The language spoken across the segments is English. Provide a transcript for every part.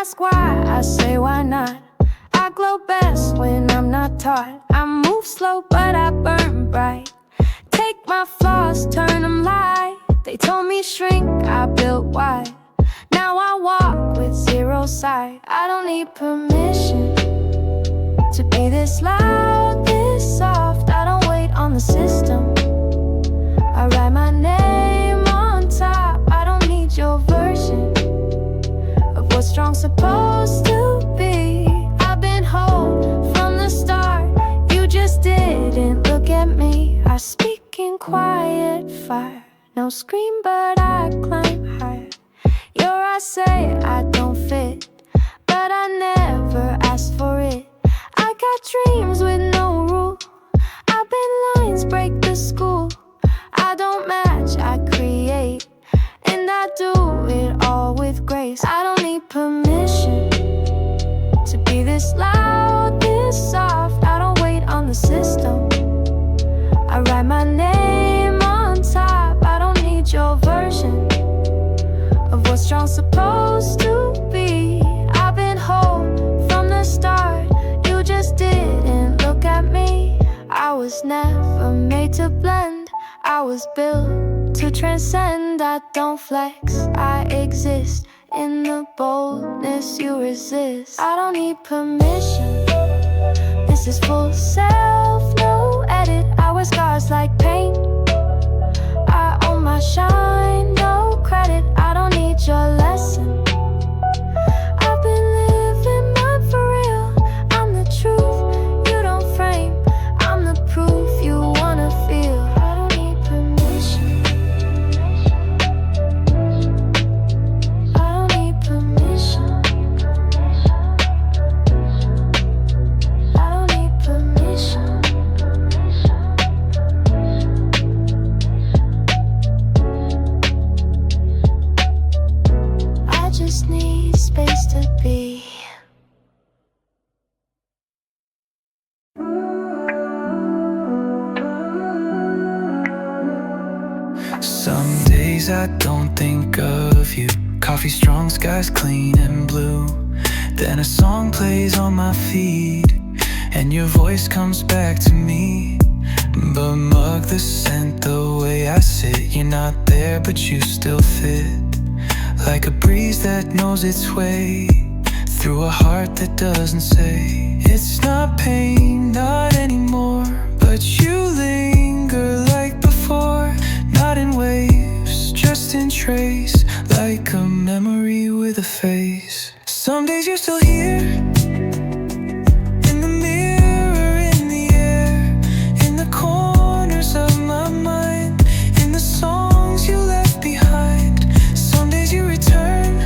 ask why, I say why not. I glow best when I'm not taught. I move slow but I burn bright. Take my flaws, turn them light. They told me shrink, I built wide. Now I walk with zero sight. I don't need permission to be this loud, this soft. I don't wait on the system. I write my name on top. I don't need your version of what strong's supposed to be. I've been whole from the start. You just didn't look at me. I speak in quiet fire. No scream but I climb higher. Your eyes say I don't fit, but I never asked for it. I got dreams with no rule. I bend lines, break the school. I don't match, I create, and I do it all with grace. I don't need permission to be this loud, this soft. I don't wait on the system. I write my name on top. I don't need your version of what strong's supposed to be. I've been whole from the start. You just didn't look at me. I was never made to blend. I was built to transcend. I don't flex, I exist in the boldness you resist. I don't need permission. This is full self, no edit. I wear scars like paint. I own my shine, no credit. I don't need your lesson. I've been living mine for real. I'm the truth, you don't frame. I'm the proof you wanna feel. I don't need permission. I don't need permission. I don't need permission. I just need space to be. Some days I don't think of you. Coffee strong, skies clean and blue. Then a song plays on my feed, and your voice comes back to me. But mug the scent, the way I sit. You're not there, but you still fit. Like a breeze that knows its way through a heart that doesn't say. It's not pain, not anymore, but you linger like before. Not in waves, just in trace, like a memory with a face. Some days you're still here, in the mirror, in the air, in the corners of my mind, in the songs you left behind. Some days you return,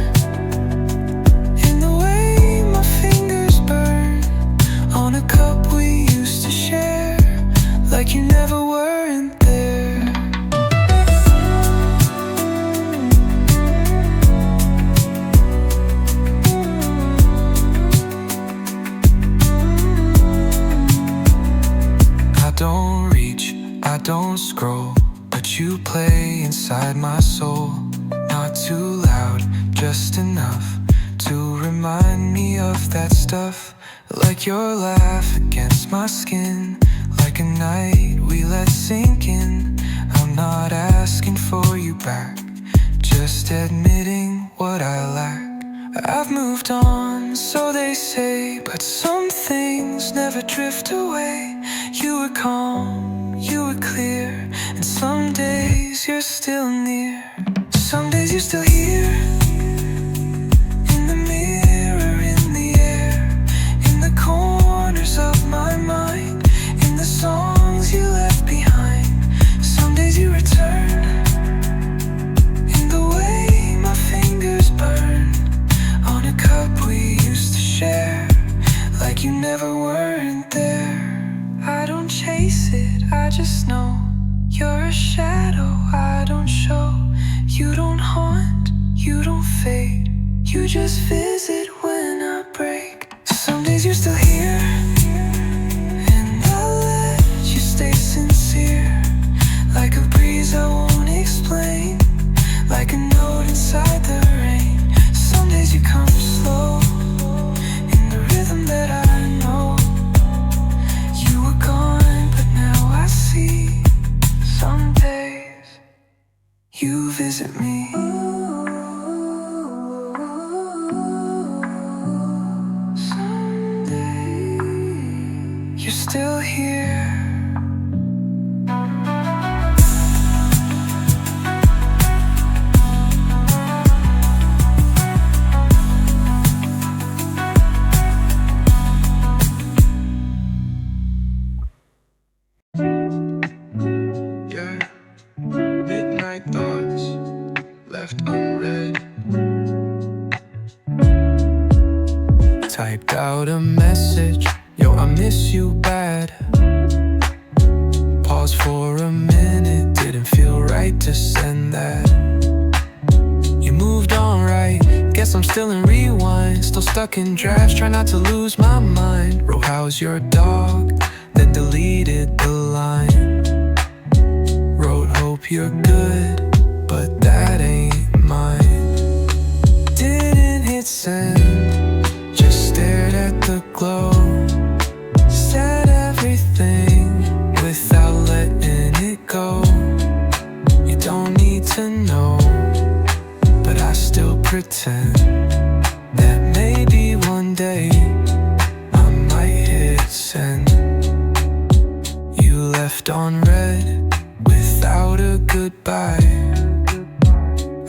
in the way my fingers burn, on a cup we used to share, like you never weren't there. I don't reach, I don't scroll, but you play inside my soul. Not too loud, just enough to remind me of that stuff. Like your laugh against my skin, like a night we let sink in. I'm not asking for you back, just admitting what I lack. I've moved on, so they say, but some things never drift away. You were calm, you were clear, and some days you're still near. Some days you're still here, in the mirror, in the air, in the corners of my mind, in the songs you left behind. Some days you return, in the way my fingers burn, on a cup we used to share, like you never weren't there. I don't chase it, I just know you're a shadow I don't show. You don't haunt, you don't fade, you just visit when I break. Some days you're still here, and I'll let you stay sincere. Like a breeze I won't explain, like a note inside the rain. Some days you come slow, Typed out a message, yo, I miss you bad. Pause for a minute, didn't feel right to send that. You moved on, right? Guess I'm still in rewind. Still stuck in drafts, try not to lose my mind. Wrote, how's your dog? Then deleted the line. Wrote, hope you're good, but that ain't mine. Didn't hit send, just stared at the glow. Said everything without letting it go. You don't need to know, but I still pretend that maybe one day I might hit send. You left on red without a goodbye.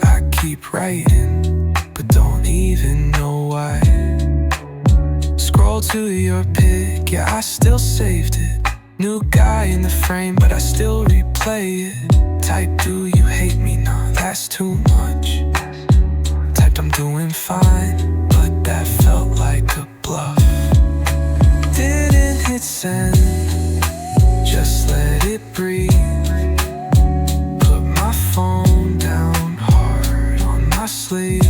I keep writing, but don't even know why. Scroll to your pic, yeah, I still saved it. New guy in the frame, but I still replay it. Type, do you hate me? Nah, that's too much. Typed, I'm doing fine, but that felt like a bluff. Didn't hit send, just let it breathe. Put my phone down hard on my sleeve.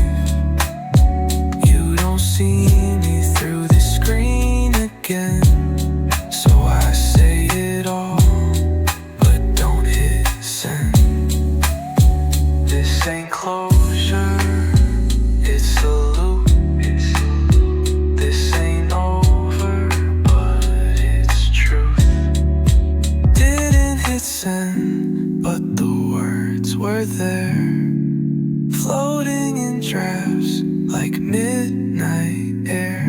You don't see me through the screen again, so I say it all, but don't hit send. This ain't closure, it's a loop. This ain't over, but it's truth. Didn't hit send, but the words were there, floating in drafts like midnight air.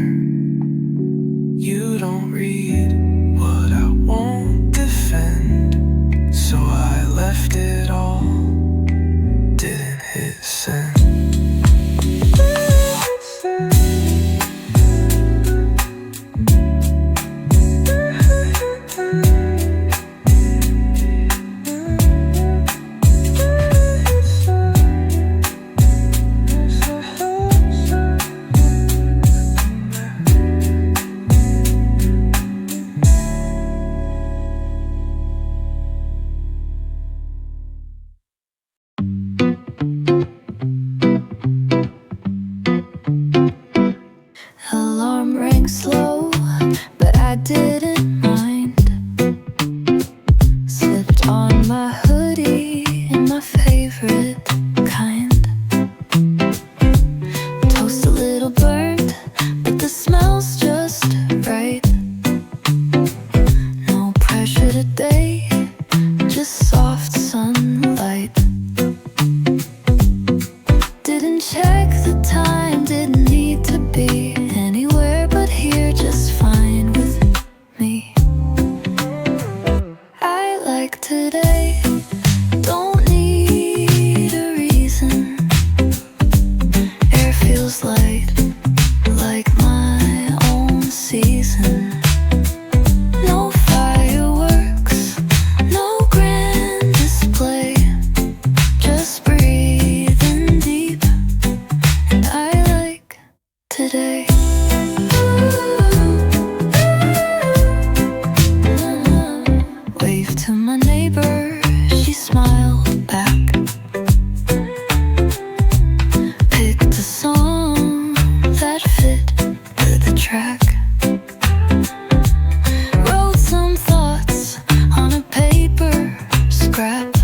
You don't read what I won't defend, so I left it all. Didn't hit send. Alarm rang slow, but I didn't mind. Slipped on my hoodie in my favorite kind. Toast a little burnt, but the smell's just right. No pressure today, just soft sunlight. Didn't check the time, didn't need to be anywhere but here, just fine with me. I like today, don't need a reason. Air feels light, like my own season. No fireworks, no grand display, just breathing deep. And I like today. Waved to my neighbor, she smiled back. Picked a song that fit the track. Wrote some thoughts on a paper scrap.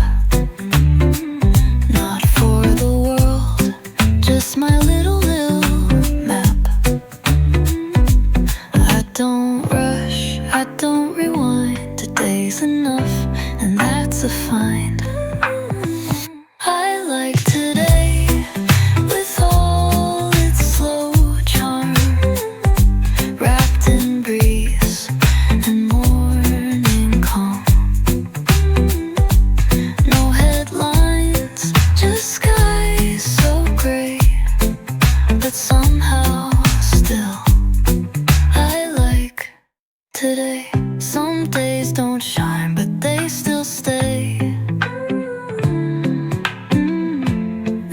Not for the world, just my little map. I don't rush, I don't rewind. Today's enough, and that's a find. I like today, with all its slow charm, wrapped in breeze and morning calm. No headlines, just skies so gray, but somehow still I like today. Some days don't shine, but they still stay.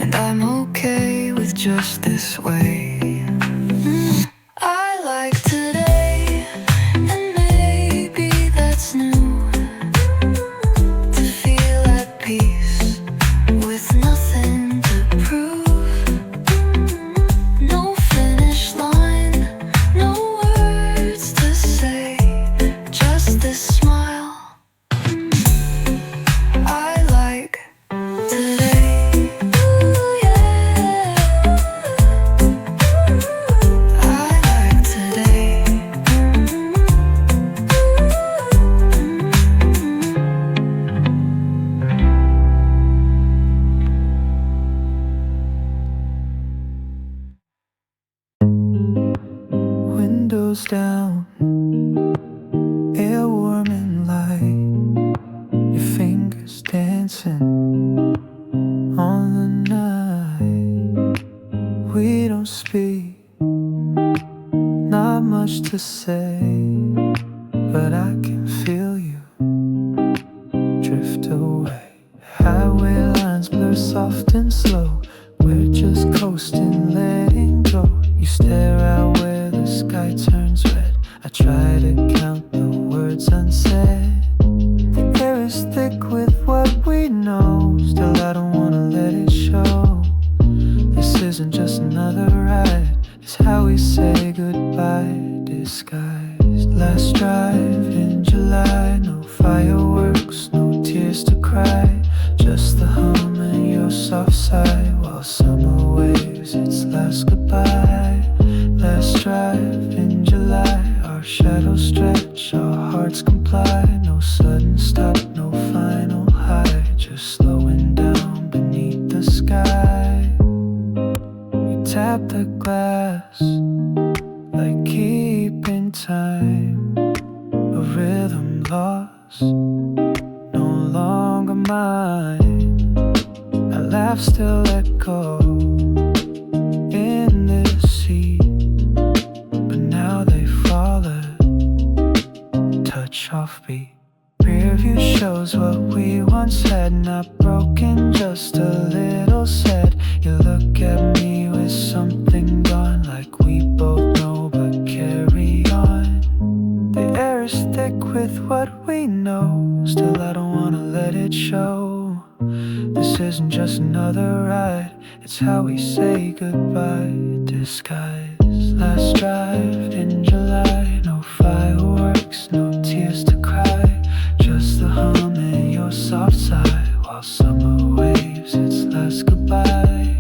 And I'm okay with just this way. I windows down, air warm and light, your fingers dancing on the night. We don't speak, not much to say, but I can feel you drift away. Highway lines blur soft and slow, we're just coasting, letting go. You stare out where the sky turns red, I try to count the words unsaid. The air is thick with what we know, still I don't wanna let it show. This isn't just another ride, it's how we say goodbye, disguised. Last drive in July, no fireworks, no tears to cry, just the hum and your soft sigh, while summer waves its last goodbye. Last drive in July, our shadows stretch, our hearts comply. No sudden stop, no final high, just slowing down beneath the sky. You tap the glass like keeping time, a rhythm lost, no longer mine. Our laughs still echo in this seat, but now they fallen, touch offbeat. Rear view shows what we once had, not broken, just a little sad. You look at me with something gone, like we both know but carry on. The air is thick with what we know, still I don't wanna let it show. This isn't just another ride, it's how we say goodbye, disguised. Last drive in July, no fireworks, no tears to cry, just the hum and your soft sigh, while summer waves its last goodbye.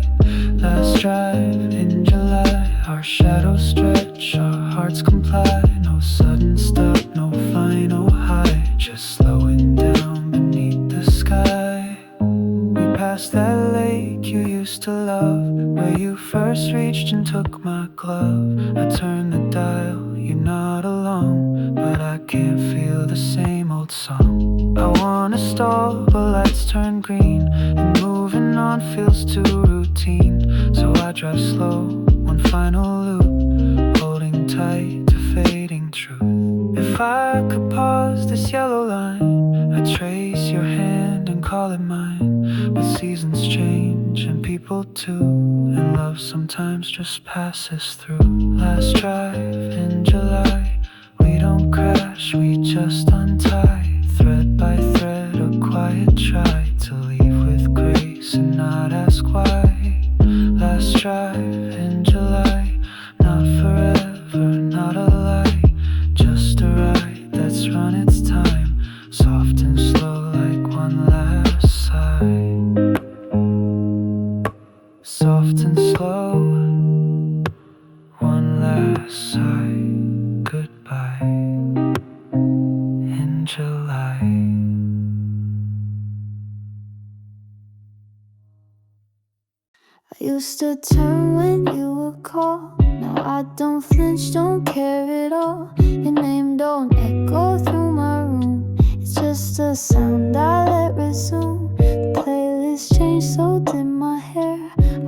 Last drive in July, our shadows stretch, our hearts comply. No sudden stop, no final high, just slowing down beneath the sky. We passed that lake you used to love, where you first reached and took my glove. I turned the dial, you're not alone, but I can't feel the same old song. I wanna stall, but lights turn green, and moving on feels too routine. So I drive slow, one final loop, holding tight to fading truth. If I could pause this yellow line, I'd trace your hand and call it mine. But seasons change and people too, and love sometimes just passes through. Last drive in July, we don't crash, we just untie. Thread by thread, a quiet try to leave with grace and not ask why. Last drive in July, not forever, not a lie, just a ride that's run its time, soft and slow like one last sigh. Soft and slow, one last sigh, goodbye in July. I used to turn when you would call, now I don't flinch, don't care at all. Your name don't echo through my room, it's just a sound I let resume. The playlist changed, so did my hair.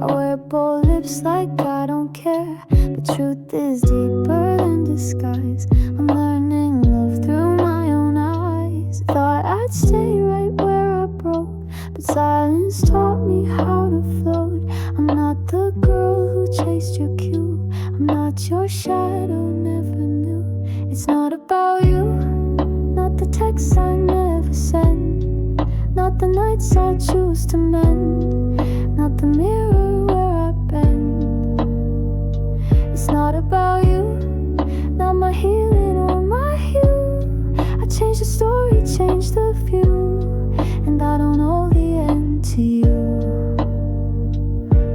I wear bold lips like I don't care, but truth is deeper than disguise. I'm learning love through my own eyes. Thought I'd stay right where I broke, but silence taught me how to float. I'm not the girl who chased your cue, I'm not your shadow, never knew. It's not about you, not the texts I never send, not the nights I choose to mend, not the mirror where I've been. It's not about you, not my healing or my hue. I changed the story, changed the view, and I don't know the end to you.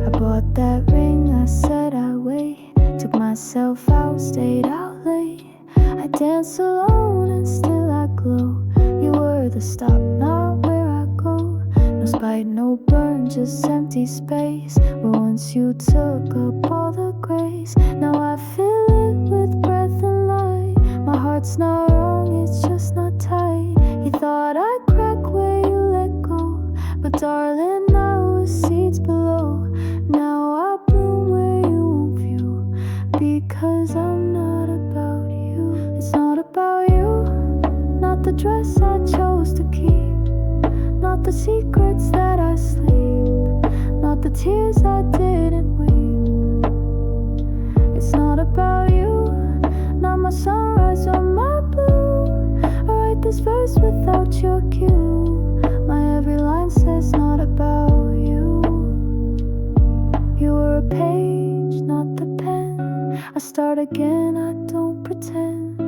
I bought that ring, I said I'd wait, took myself out, stayed out late. I dance alone and still I glow. You were the stop, not where I go. No spite, no burn, just empty space, where once you took up all the grace. Now I fill it with breath heart's not wrong, it's just not tight. You thought I'd crack where you let go, but darling, I was seeds below. Now I bloom where you won't view, because I'm not about you. It's not about you, not the dress I chose to keep, not the secrets that I sleep, not the tears I didn't weep. It's not about you, not my sunrise or my blue. I write this verse without your cue. My every line says not about you. You were a page, not the pen. I start again, I don't pretend.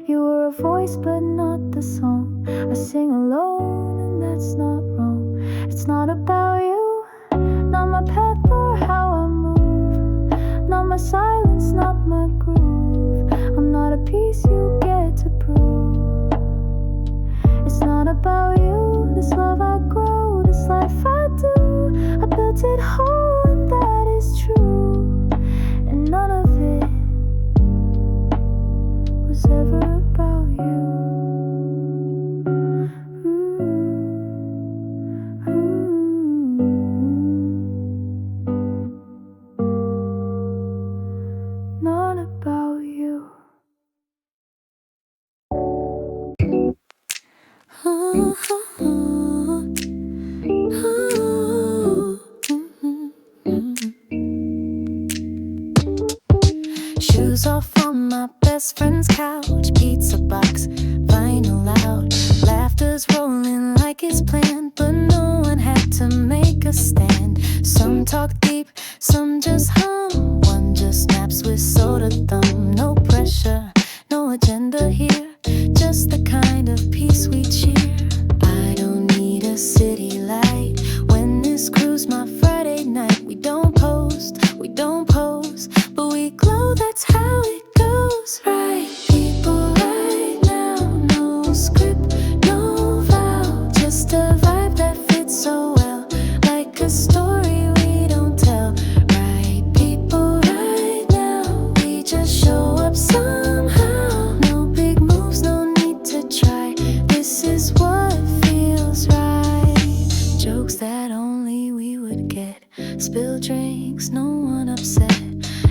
You were a voice but not the song. I sing alone and that's not wrong. It's not about you, not my path or how I move, not my silence, not my groove. I'm not a piece you get to prove. It's not about you, this love I grow, this life I do. I built it whole and that is true, and none of it was ever about you. Not about you. Shoes off on my best friend's couch, pizza box, vinyl loud, laughter's rolling like it's planned, but no one had to make a stand. Some talk deep, some just hum, one just naps with soda thumb. No pressure, no agenda here, just the kind of peace we cheer. I don't need a city light when this crew's my Friday night. We don't post, but we glow, that's how it goes. Right people right now, no script, no vow, just a vibe that fits so well, like a story we don't tell. Right people right now, we just show up somehow. No big moves, no need to try, this is what feels right. Jokes that only we would get, spilled drinks, no one upset.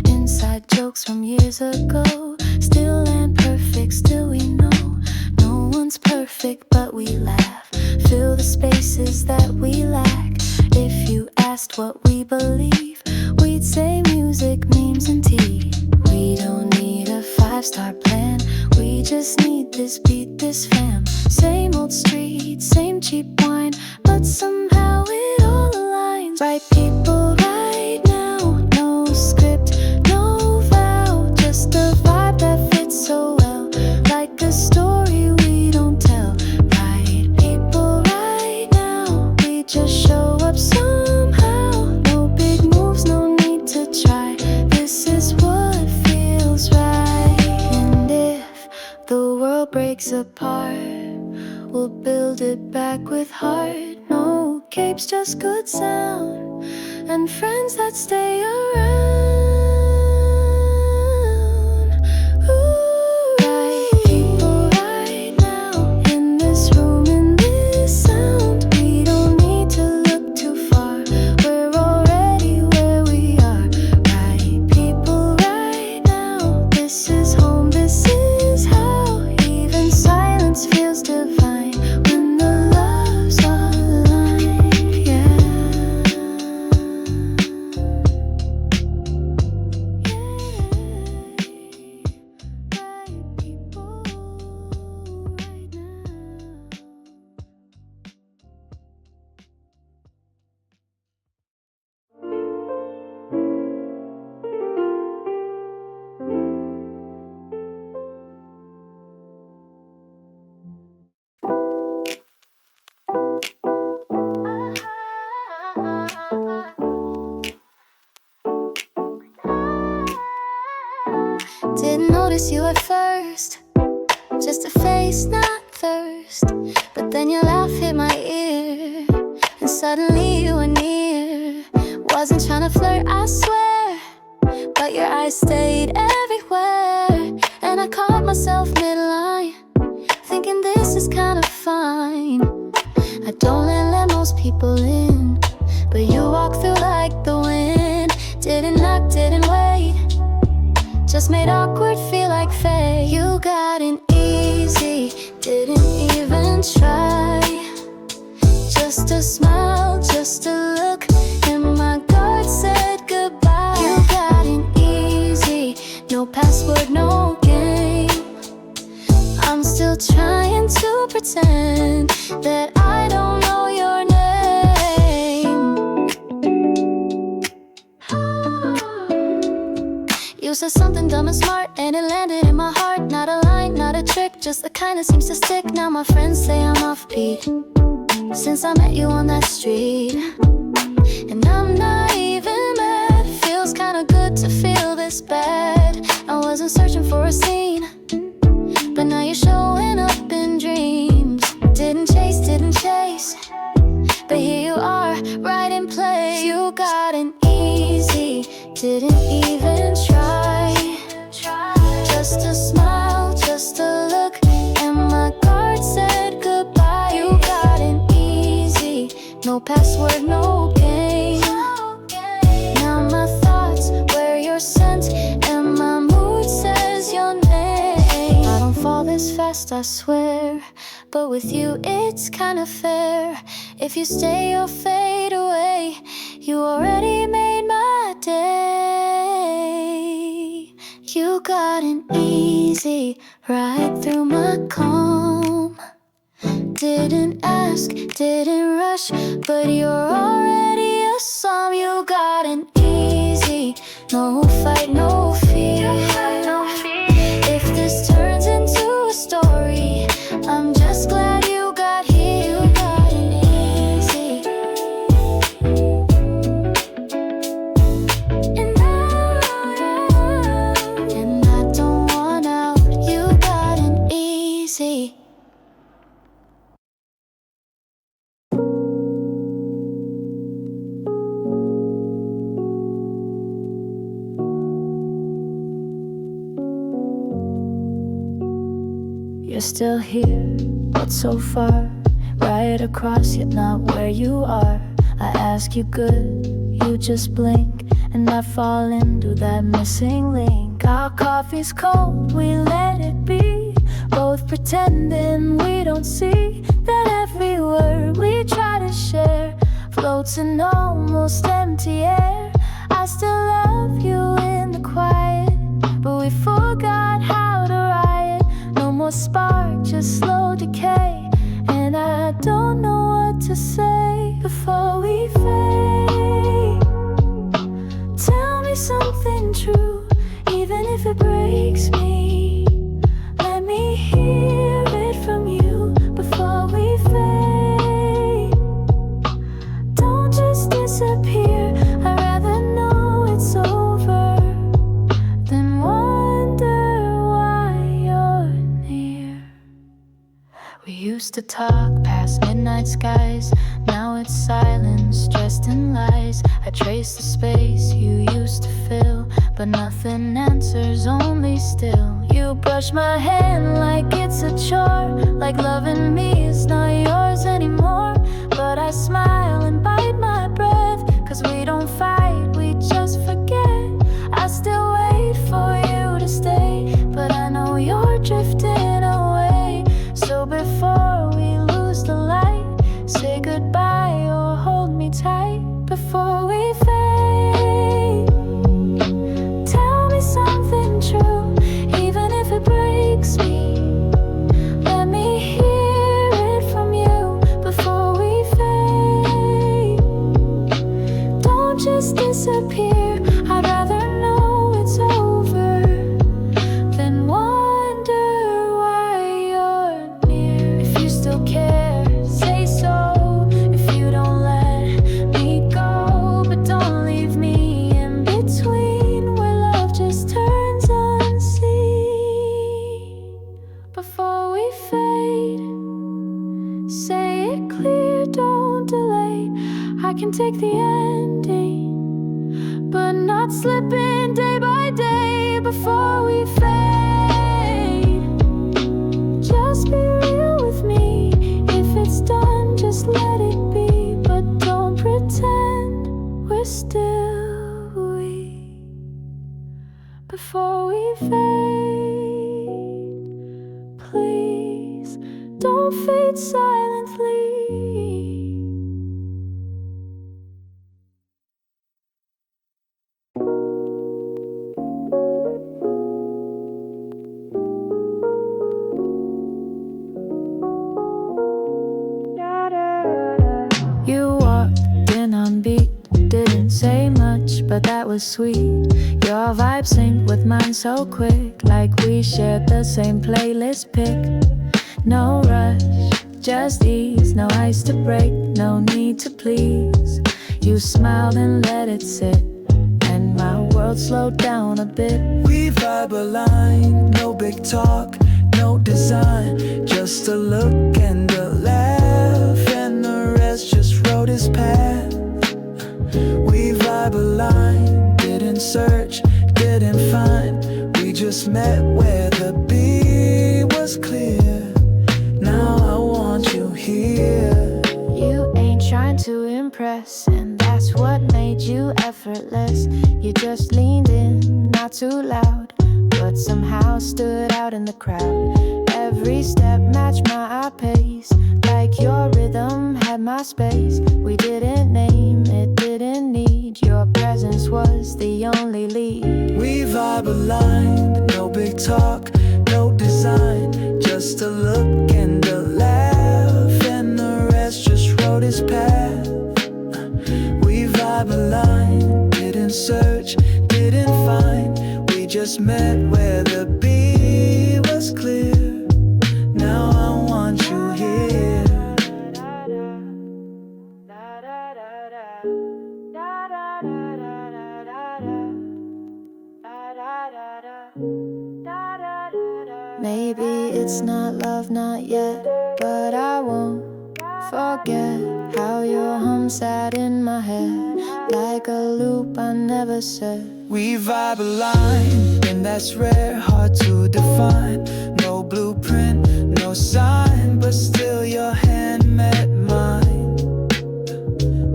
Inside jokes from years ago, still ain't perfect, still we know no one's perfect, but we laugh, fill the spaces that we lack. If you asked what we believe, we'd say music, memes, and tea. We don't need a 5-star plan, we just need this beat, this fam. Same old street, same cheap wine, but somehow it all aligns. Right people right now, no script, no vow, just a vibe that fits so well, like a story we don't tell. Right people right now, we just show up somehow. No big moves, no need to try, this is what feels right. And if the world breaks apart, we'll build it back with heart. No capes, just good sound and friends that stay around. Ooh, right people right now, in this room, in this sound. We don't need to look too far, we're already where we are. Right people right now, this is home, this is how. Even silence feels divine when the love's online, yeah. Right people right now. Didn't notice you at first, just a face, not thirst. But then your laugh hit my ear, and suddenly you were near. Wasn't trying to flirt, I swear, but your eyes stayed everywhere, and I caught myself mid-line. just made awkward feel like fate. You got an easy, didn't even try. Just a smile, just a look, and my guard said goodbye. You got an easy, no password, no game. I'm still trying to pretend that I don't know your name. You said something dumb and smart, and it landed in my heart. Not a line, not a trick, just the kind that seems to stick. Now my friends say I'm offbeat since I met you on that street. And I'm not even mad, feels kinda good to feel this bad. I wasn't searching for a scene, but now you're showing up in dreams. Didn't chase, but here you are, right in place. You got an easy, didn't even try. Just a smile, just a look, and my guard said goodbye. You got an easy, no password, no game. Now my thoughts wear your scent, and my mood says your name. I don't fall this fast, I swear, but with you it's kinda fair. If you stay or fade away, you already made my day. You got an easy ride through my calm. Didn't ask, didn't rush, but you're already a song. You got an easy, no fight, no fear. If this turns into a story, I'm just glad you got here. You got it easy, and I don't want out. You got it easy. You're still here, but so far, right across, yet not where you are. I ask you good, you just blink, and I fall into that missing link. Our coffee's cold, we let it be, both pretending we don't see that every word we try to share floats in almost empty air. I still love you in the quiet, but we forgot how to riot. No more spark, just slow decay, and I don't know what to say before we fade. Tell me something true, even if it breaks me. Let me hear it from you before we fade. Don't just disappear, I'd rather know it's over than wonder why you're near. We used to talk past midnight skies, now it's silence dressed in lies. I trace the space you used to fill, but nothing answers, only still. You brush my hand like it's a chore, like loving me is not yours anymore. But I smile and bite my breath, 'cause we don't fight, we just forget. I still wait for you to stay, but I know you're drifting away. So before we lose the light, say goodbye or hold me tight before we fade. Tell me something true, even if it breaks me. Let me hear it from you before we fade. Don't just disappear, I'd rather know it's over than wonder why you're near. If you still care, say so. If you don't, let me go. But don't leave me in between, where love just turns unseen. Before we fade, say it clear, don't delay. I can take the ending, but not slipping day by day before we fade. Just be real with me, if it's done, just let it be. But don't pretend we're still we before we fade. Please don't fade silently. You walked in on beat, didn't say much, but that was sweet. Your vibe synced with mine so quick, like we shared the same playlist pick. No rush, just ease, no ice to break, no need to please. You smiled and let it sit, and my world slowed down a bit. We vibe aligned, no big talk, no design, just a look and a laugh, and the rest just rode his path. We vibe aligned, didn't search, didn't find, we just met where the beat was clear. Now I want you here. You ain't trying to impress, and that's what made you effortless. You just leaned in, not too loud, but somehow stood out in the crowd. Every step matched my pace, like your rhythm had my space. We didn't name it, didn't need, your presence was the only lead. We vibe aligned, no big talk, no design, just a look and a laugh, and the rest just rode his path. We vibe aligned, didn't search, didn't find, we just met where the beat was clear. Now I want you here. Maybe it's not love, not yet, but I won't forget how your hum sat in my head like a loop I never said. We vibe aligned, and that's rare, hard to define. No blueprint, no sign, but still your hand met mine.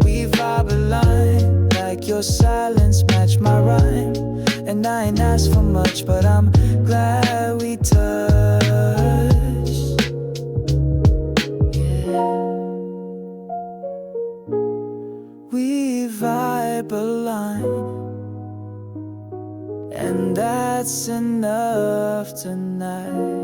We vibe aligned, like your silence matched my rhyme. And I ain't asked for much, but I'm glad we touched. Yeah. We vibe aligned, and that's enough tonight.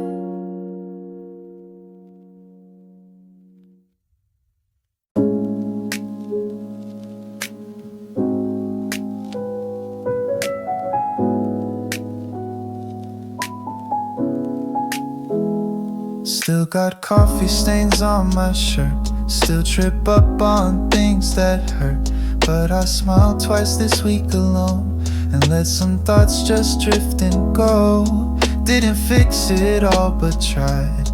Still got coffee stains on my shirt, still trip up on things that hurt, but I smiled twice this week alone and let some thoughts just drift and go. Didn't fix it all but tried,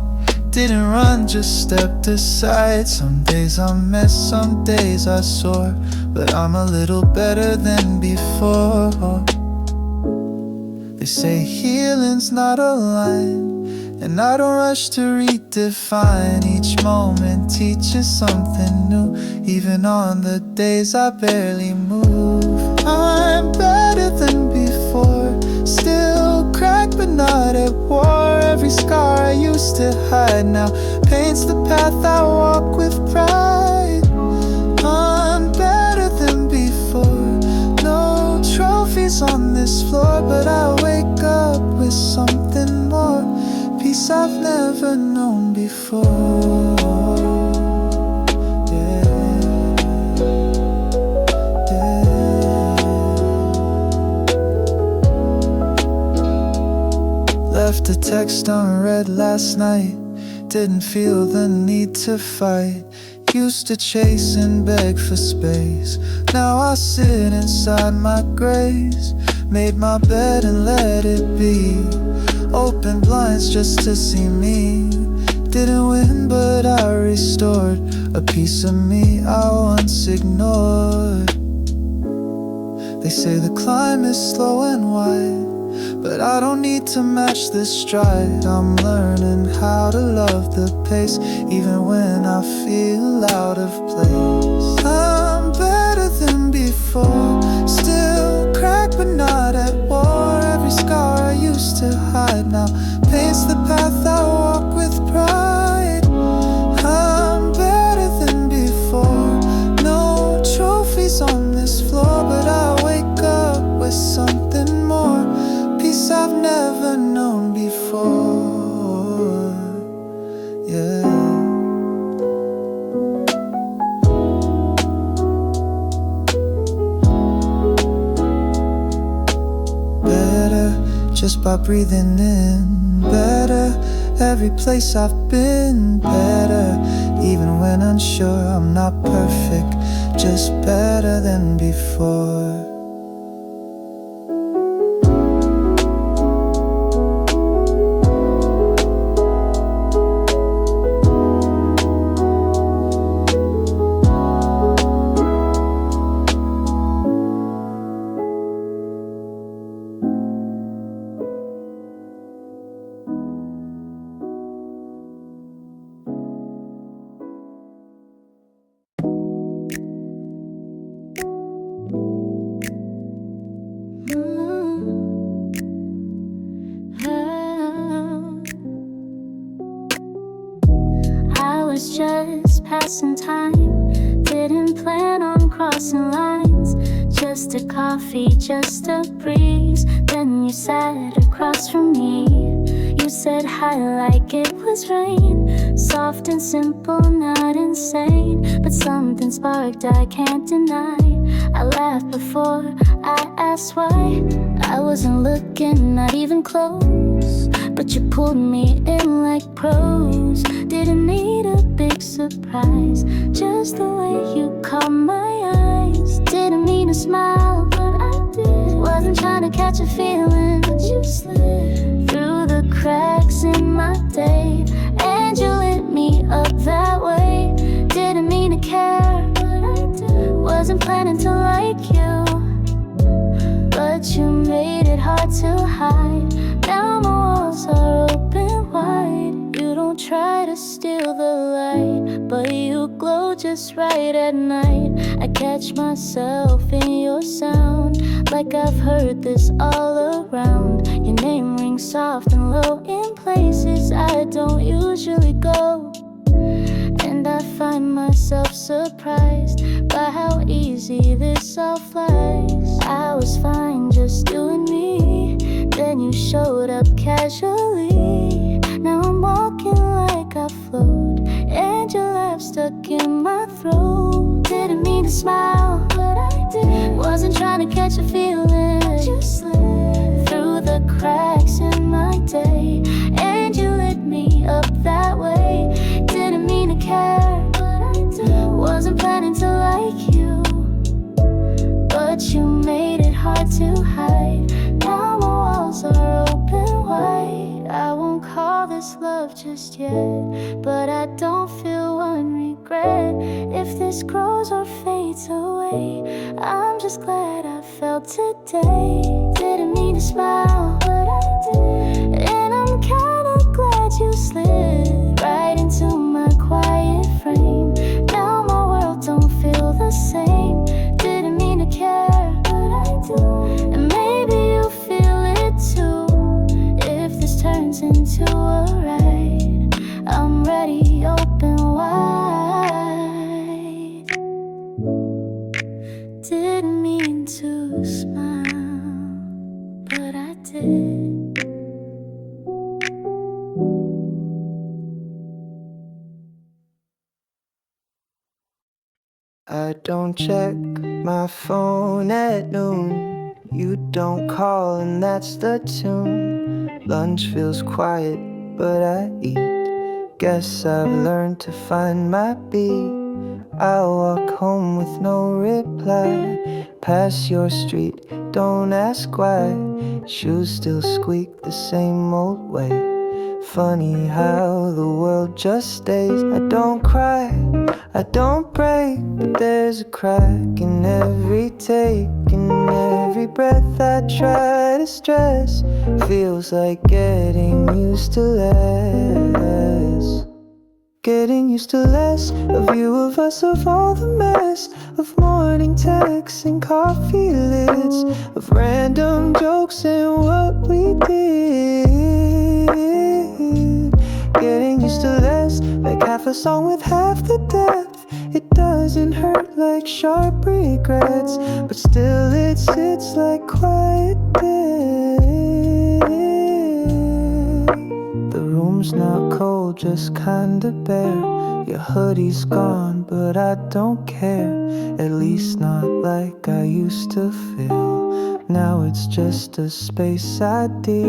didn't run, just stepped aside. Some days I mess, some days I soar, but I'm a little better than before. They say healing's not a line, and I don't rush to redefine. Each moment teaches something new, even on the days I barely move. I'm better than before, still cracked but not at war. Every scar I used to hide now paints the path I walk with pride. I'm better than before, no trophies on this floor, but I wake up with something more, peace I've never known before. Yeah, yeah. Left a text unread last night, didn't feel the need to fight. Used to chase and beg for space, now I sit inside my grace. Made my bed and let it be, open blinds just to see me. Didn't win but I restored a piece of me I once ignored. They say the climb is slow and wide, but I don't need to match this stride. I'm learning how to love the pace, even when I feel out of place. I'm better than before, still cracked but not at war. Every scar I used to just by breathing in better. Every place I've been better. Even when unsure, I'm not perfect, just better than before. Just passing time, didn't plan on crossing lines. Just a coffee, just a breeze. Then you sat across from me. You said hi like it was rain. Soft and simple, not insane, but something sparked I can't deny. I laughed before I asked why. I wasn't looking, not even close, but you pulled me in like pros. Didn't need a big surprise, just the way you caught my eyes. Didn't mean to smile, but I did. Wasn't trying to catch a feeling, but you slid through the cracks in my day, and you lit me up that way. Didn't mean to care, but I did. Wasn't planning to like you, but you made it hard to hide. Now my walls are open wide. You don't try to steal the light, but you glow just right at night. I catch myself in your sound, like I've heard this all around. Your name rings soft and low in places I don't usually go, and I find myself surprised by how easy this all flies. I was fine, just you and me, then you showed up casually. Now I'm walking like I float, and your laugh stuck in my throat. Didn't mean to smile, but I did. Wasn't trying to catch a feeling, but you slid through the cracks in my day, and you lit me up that way. Didn't mean to care, but I did. Wasn't planning to like you, but you made it hard to hide. Now my walls are open wide. I won't call this love just yet, but I don't feel one regret. If this grows or fades away, I'm just glad I felt today. Didn't mean to smile, but I did, and I'm kinda glad you slid right into my quiet frame. Now my world don't feel the same. Didn't mean to care, but I do, and maybe you feel it too. If this turns into a ride, I'm ready, open wide. Didn't mean to smile, but I did. I don't check my phone at noon. You don't call and that's the tune. Lunch feels quiet, but I eat. Guess I've learned to find my beat. I walk home with no reply. Pass your street, don't ask why. Shoes still squeak the same old way. Funny how the world just stays. I don't cry, I don't break, but there's a crack in every take. In every breath I try to stress, feels like getting used to less. Getting used to less, a view of us, of all the mess, of morning texts and coffee lids, of random jokes and what we did. Getting used to less, like half a song with half the depth. It doesn't hurt like sharp regrets, but still it sits like quiet death. The room's not cold, just kinda bare. Your hoodie's gone, but I don't care. At least not like I used to feel. Now it's just a space ID.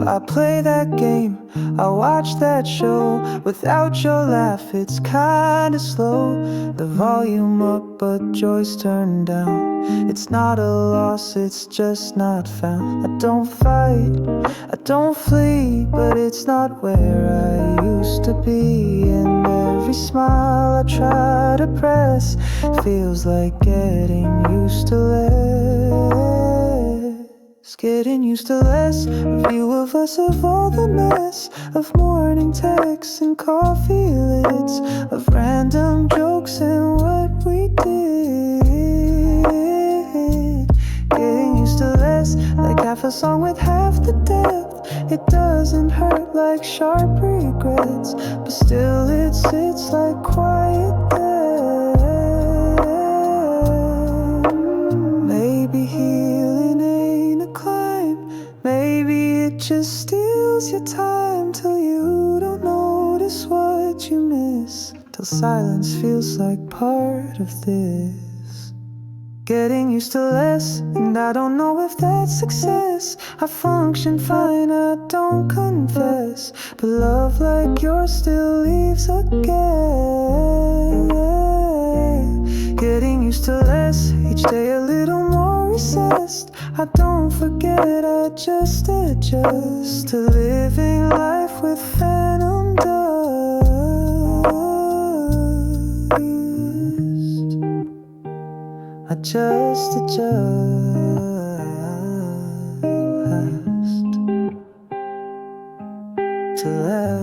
I play that game, I watch that show. Without your laugh it's kinda slow. The volume up but joy's turned down. It's not a loss, it's just not found. I don't fight, I don't flee, but it's not where I used to be. And every smile I try to press feels like getting used to less. Getting used to less. A view of us, of all the mess, of morning texts and coffee lids, of random jokes and what we did. Getting used to less, like half a song with half the depth. It doesn't hurt like sharp regrets, but still it sits like quiet death. Maybe healing ain't a climb, maybe it just steals your time till you don't notice what you miss, till silence feels like part of this. Getting used to less, and I don't know if that's success. I function fine, I don't confess, but love like yours still leaves a gap. Getting used to less, each day a little more recessed. I don't forget, I just adjust to living life with phantom dust. I just adjust to less.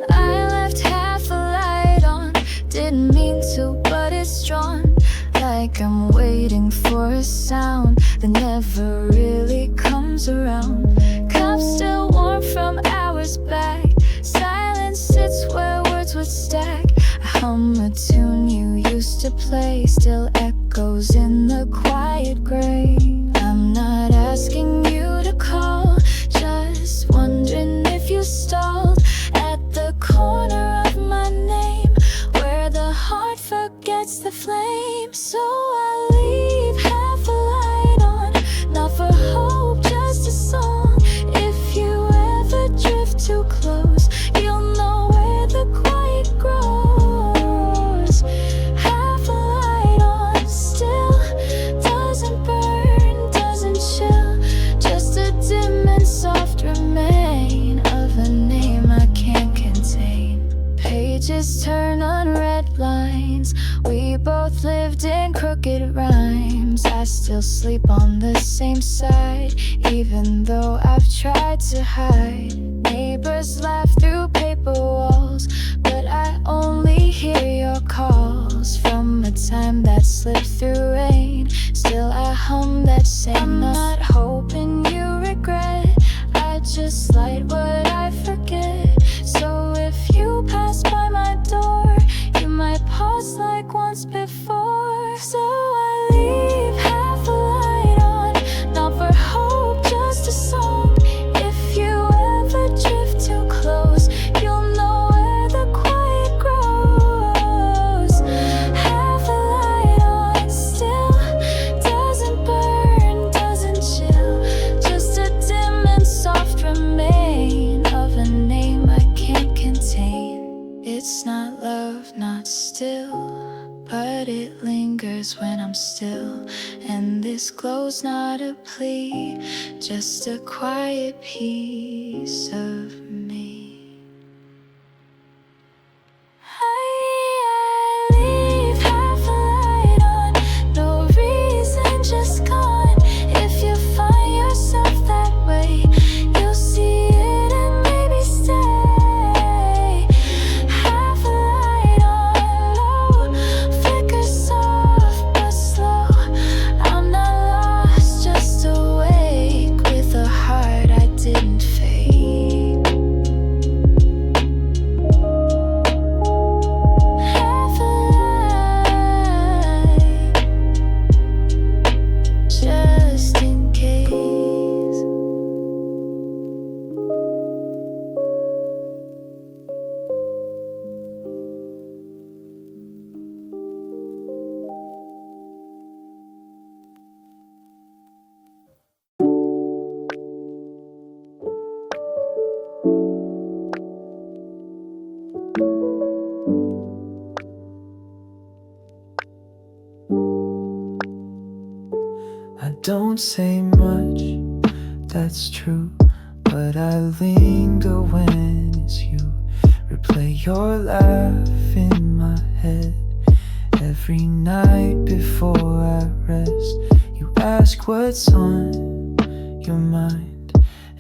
I left half a light on, didn't mean to, but it's drawn like I'm waiting for a sound that never really comes around. Cups still warm from hours back, silence sits where words would stack. I hum a tune you used to play, still echoes in the quiet gray. I'm not asking you to call, just wondering if you stalled at the corner of my name, where the heart forgets the flame. So I leave half a light on, not for hope, just a song. If you ever drift too close, you'll know where the quiet grows. Half a light on, still doesn't burn, doesn't chill, just a dim and soft remain of a name I can't contain. Pages turn on red lines, we both lived in crooked rhymes. I still sleep on the same side, even though I've tried to hide. Neighbors laugh through paper walls, but I only hear your calls from a time that slipped through rain. Still I hum that same. I'm not hoping you regret, I just light what I forget. So if you pass by my door, you might pause like once before. So I leave half a light on, not for hope, just a song. If you ever drift too close, you'll know where the quiet grows. Half a light on, still doesn't burn, doesn't chill, just a dim and soft remain of a name I can't contain. It's not love, not still, but it lingers when I'm still. And this glow's not a plea, just a quiet piece of me. I leave half a light on, no reason, just gone. If you find yourself that way, you'll see it and maybe stay. Half a light on low, flicker soft but slow. I'm not lost, just awake with a heart I didn't fake. don't say much, that's true. But I linger when it's you. Replay your laugh in my head every night before I rest. You ask what's on your mind,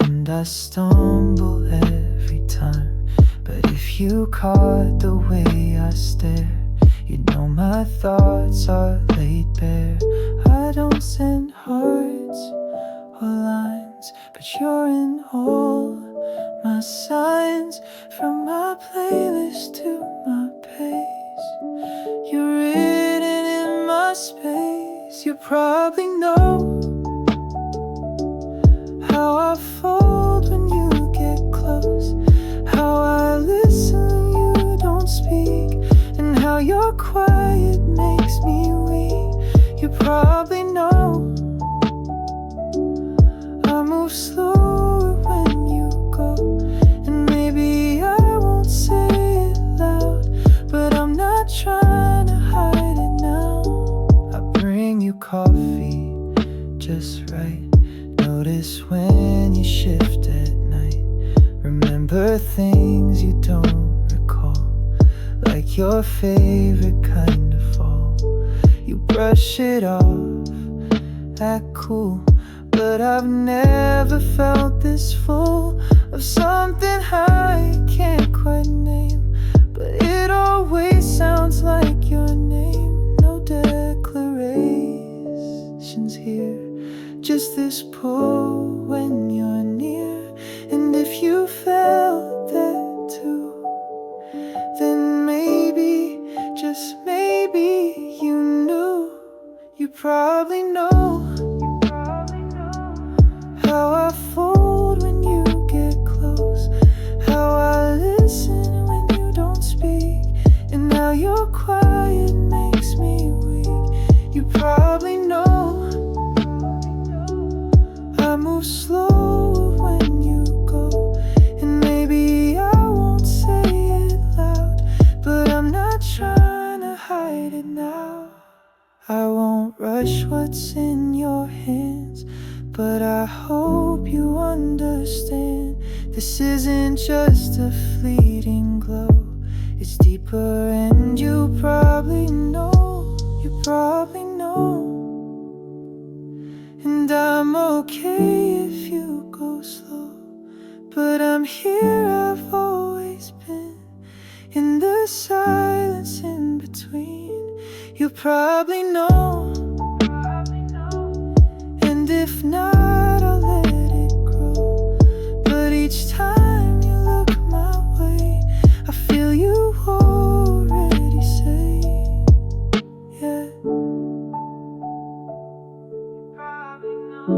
and I stumble every time. But if you caught the way I stare, you know my thoughts are laid bare. I don't send hearts or lines, but you're in all my signs. From my playlist to my pace, you're written in my space. You probably know how I fold when you get close, how I listen when you don't speak, and how your quiet makes me weak. You probably know I move slower when you go, and maybe I won't say it loud, but I'm not trying to hide it now. I bring you coffee just right. Notice when you shift at night. Remember things you don't recall, like your favorite kind of fall. You brush it off, act cool, but I've never felt this full of something I can't quite name. But it always sounds like your name. No declarations here, just this pull when you're near. And if you felt that too, then maybe, just maybe, you knew. You probably know how I fold when you get close, how I listen when you don't speak, and how your quiet makes me weak. You probably know I move slower when you go, and maybe I won't say it loud, but I'm not trying to hide it now. I won't rush what's in your hands, but I hope you understand. This isn't just a fleeting glow, it's deeper, and you probably know, you probably know. And I'm okay if you go slow, but I'm here, I've always been, in the silence in between. You probably know, and if not, I'll let it grow. But each time you look my way, I feel you already say, yeah. You probably know.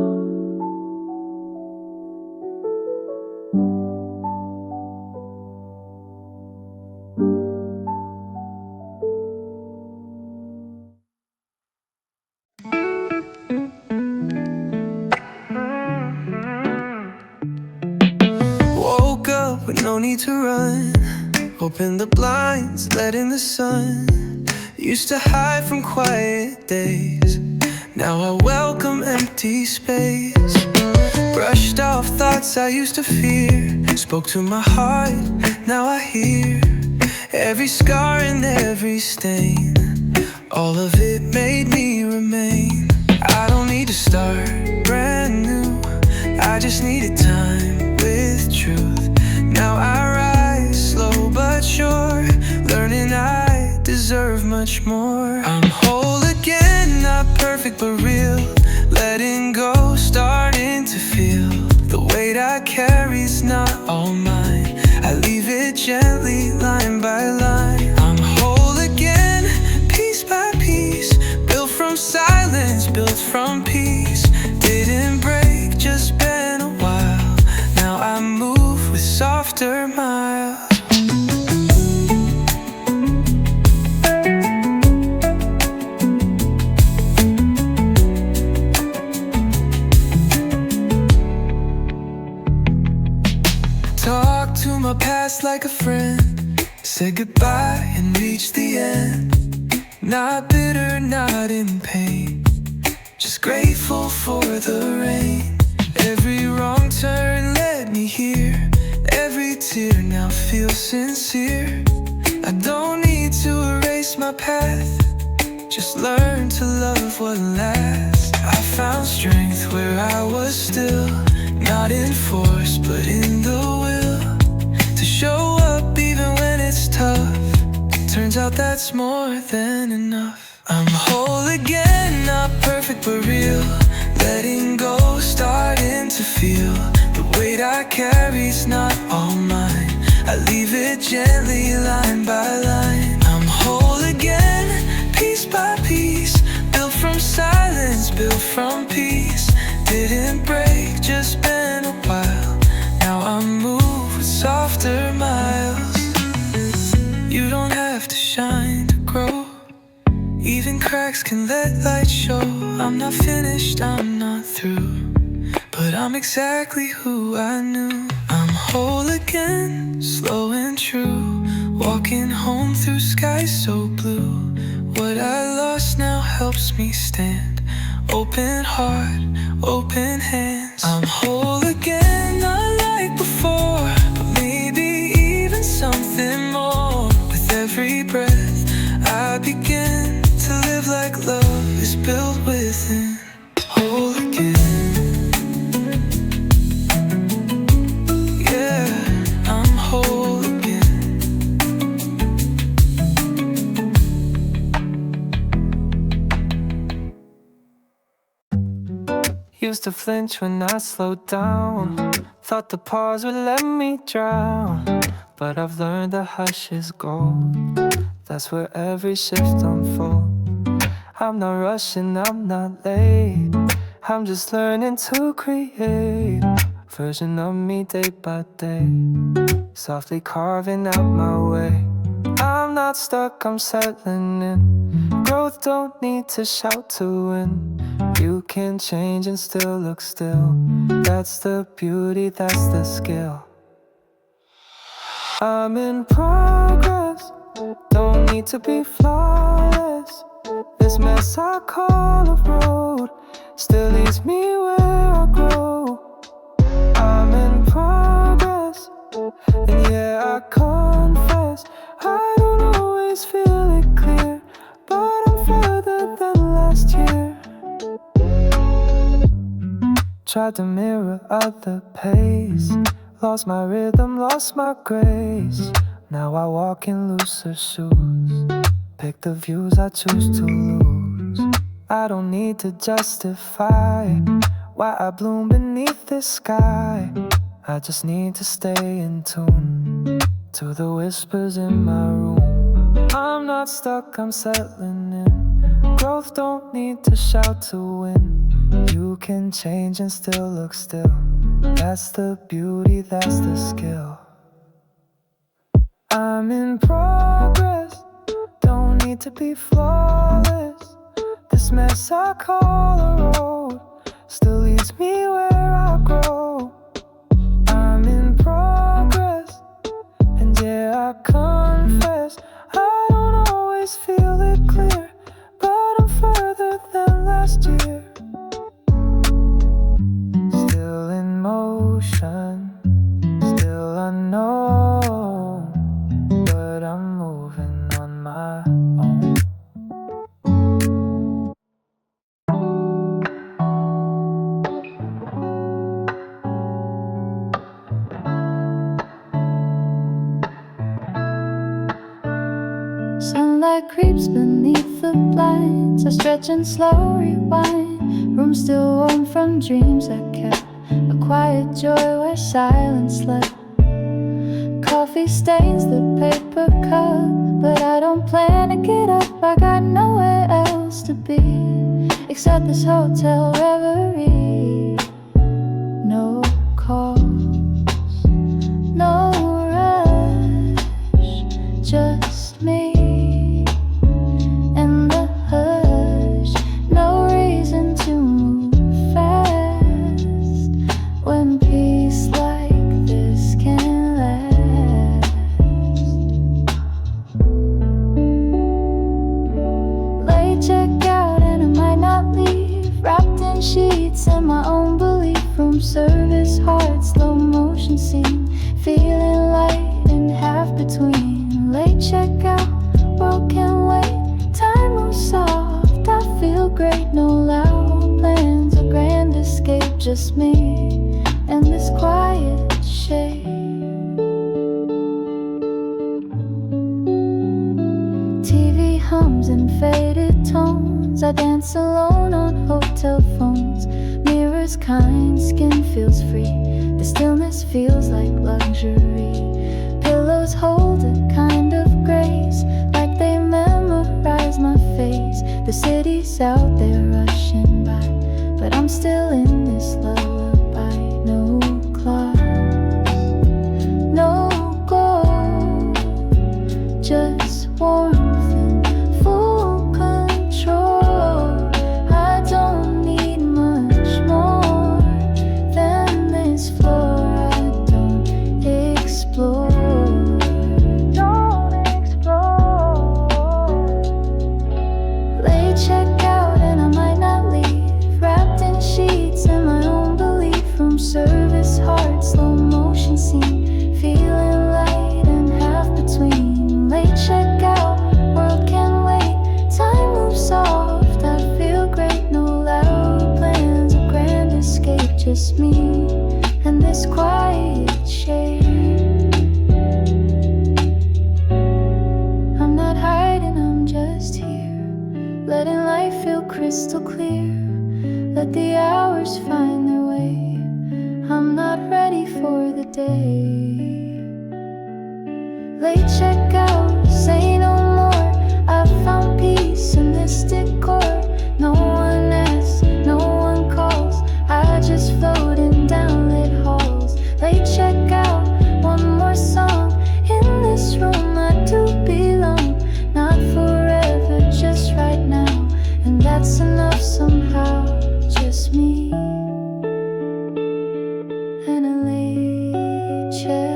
With no need to run, open the blinds, let in the sun. Used to hide from quiet days, now I welcome empty space. Brushed off thoughts I used to fear, spoke to my heart, now I hear. Every scar and every stain, all of it made me remain. I don't need to start brand new, I just needed time with truth. Now I rise, slow but sure, learning I deserve much more. I'm whole again, not perfect but real, letting go, starting to feel. The weight I carry's not all mine, I leave it gently, line by line. I'm whole again, piece by piece, built from silence, built from peace. Didn't break, just been a while, now I move with softer miles. Talk to my past like a friend, said goodbye and reached the end. Not bitter, not in pain, just grateful for the rain. Every wrong turn led me here. Every tear now feels sincere. I don't need to erase my path, just learn to love what lasts. I found strength where I was still, not in force but in the will to show up even when it's tough. Turns out that's more than enough. I'm whole again, not perfect but real. Letting go, starting to feel the weight I carry's not all mine. I leave it gently, line by line. I'm whole again, piece by piece. Built from silence, built from peace. Didn't break, just been a while. Now I move with softer miles. You don't have to shine to grow. Even cracks can let light show. I'm not finished, I'm not through, but I'm exactly who I knew. I'm whole again, slow and true. Walking home through skies so blue. What I lost now helps me stand. Open heart, open hands. I'm whole again, not like before, but maybe even something more. With every breath I begin to live like love is built within. Whole again. Yeah, I'm whole again. Used to flinch when I slowed down. Thought the pause would let me drown, but I've learned the hush is gold. That's where every shift unfolds. I'm not rushing, I'm not late. I'm just learning to create version of me day by day, softly carving out my way. I'm not stuck, I'm settling in. Growth don't need to shout to win. You can change and still look still. That's the beauty, that's the skill. I'm in progress, don't need to be flawless. This mess I call a road still leads me where I grow. I'm in progress, and yeah, I confess I don't always feel it clear, but I'm further than last year. Tried to mirror other pace, lost my rhythm, lost my grace. Now I walk in looser shoes, pick the views I choose to lose. I don't need to justify why I bloom beneath this sky. I just need to stay in tune to the whispers in my room. I'm not stuck, I'm settling in. Growth don't need to shout to win. You can change and still look still. That's the beauty, that's the skill. I'm in progress, don't need to be flawless. This mess I call a road still leads me where I grow. I'm in progress, and yeah, I confess I don't always feel it clear, but I'm further than last year. Still in motion, still unknown, but I'm moving on my own. Sunlight creeps beneath the blinds. I stretch and slow rewind. Room still warm from dreams I kept. A quiet joy where silence slept. Coffee stains the paper cup, but I don't plan to get up. I got nowhere else to be except this hotel reverie. No calls, no rush, just me. Wrapped I dance alone on hotel phones. Mirrors kind, skin feels free. The stillness feels like luxury. Pillows hold a kind of grace, like they memorize my face. The city's out there rushing by, but I'm still in this lullaby. No clock, no goal, just warmth and full control. I don't need much more than this floor. I don't explore. Late checkout and I might not leave, wrapped in sheets and my own belief. Room service, heart, slow motion scene, feeling light and half between. Late checkout, world can wait, time moves soft, I feel great. No loud plans, a grand escape, just me and this quiet shade. I'm not hiding, I'm just here, letting life feel crystal clear. Let the hours find their way. I'm not ready for the day. Late checkout, say no more. I found peace in this decor. No one asks, no one calls, I just float in downlit halls. Late checkout, one more song. In this room I do belong. Not forever, just right now, and that's enough somehow. Just me and a late checkout.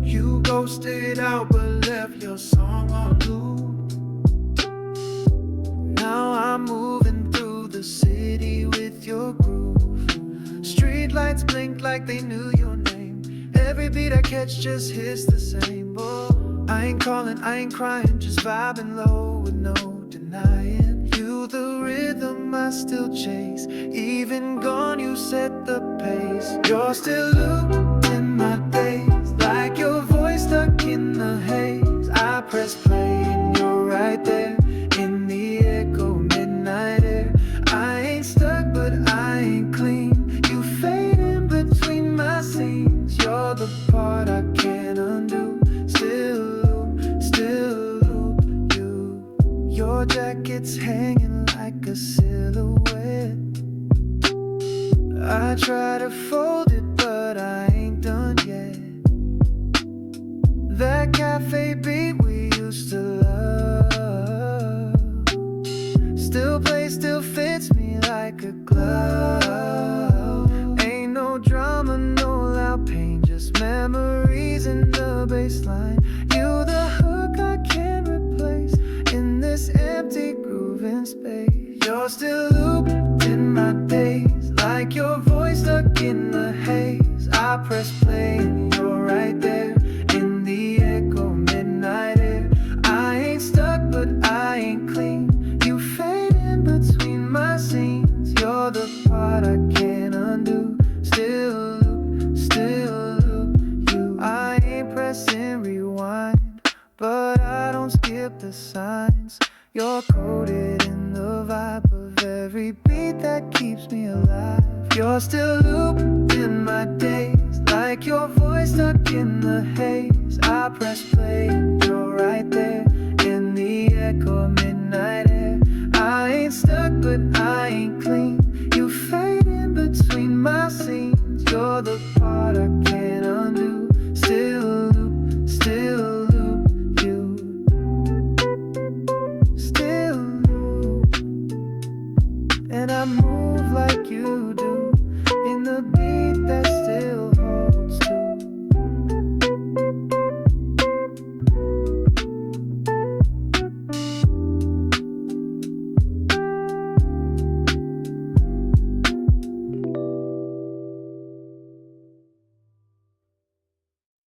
You ghosted out but left your song on loop. Now I'm moving through the city with your groove. Street lights blink like they knew your name. Every beat I catch just hits the same. Oh, I ain't calling, I ain't crying, just vibing low with no denying. You the rhythm I still chase. Even gone you set the pace. You're still looped in my days, like your voice stuck in the haze. I press play and you're right there in the echo, midnight air. I ain't stuck but I ain't clean. You fade in between my scenes. You're the part I can't undo. Still you. Your jacket's hanging like a silhouette. I try to fold it but I ain't done yet. That cafe beat we used to love still plays, still fits me like a glove. Ain't no drama, no loud pain, just memories in the baseline. You the hook I can't replace in this empty grooving space. You're still looped in my days, like your voice stuck in the haze. I press play and you're right there in the echo, midnight air. I ain't stuck but I ain't clean. You fade in between my scenes. You're the part I can't undo. Still you. I ain't pressing rewind, but I don't skip the signs. You're coded in the vibe of every beat that keeps me alive. You're still looped in my days, like your voice stuck in the haze. I press play and you're right there in the echo, midnight air. I ain't stuck but I ain't clean. You fade in between my scenes. You're the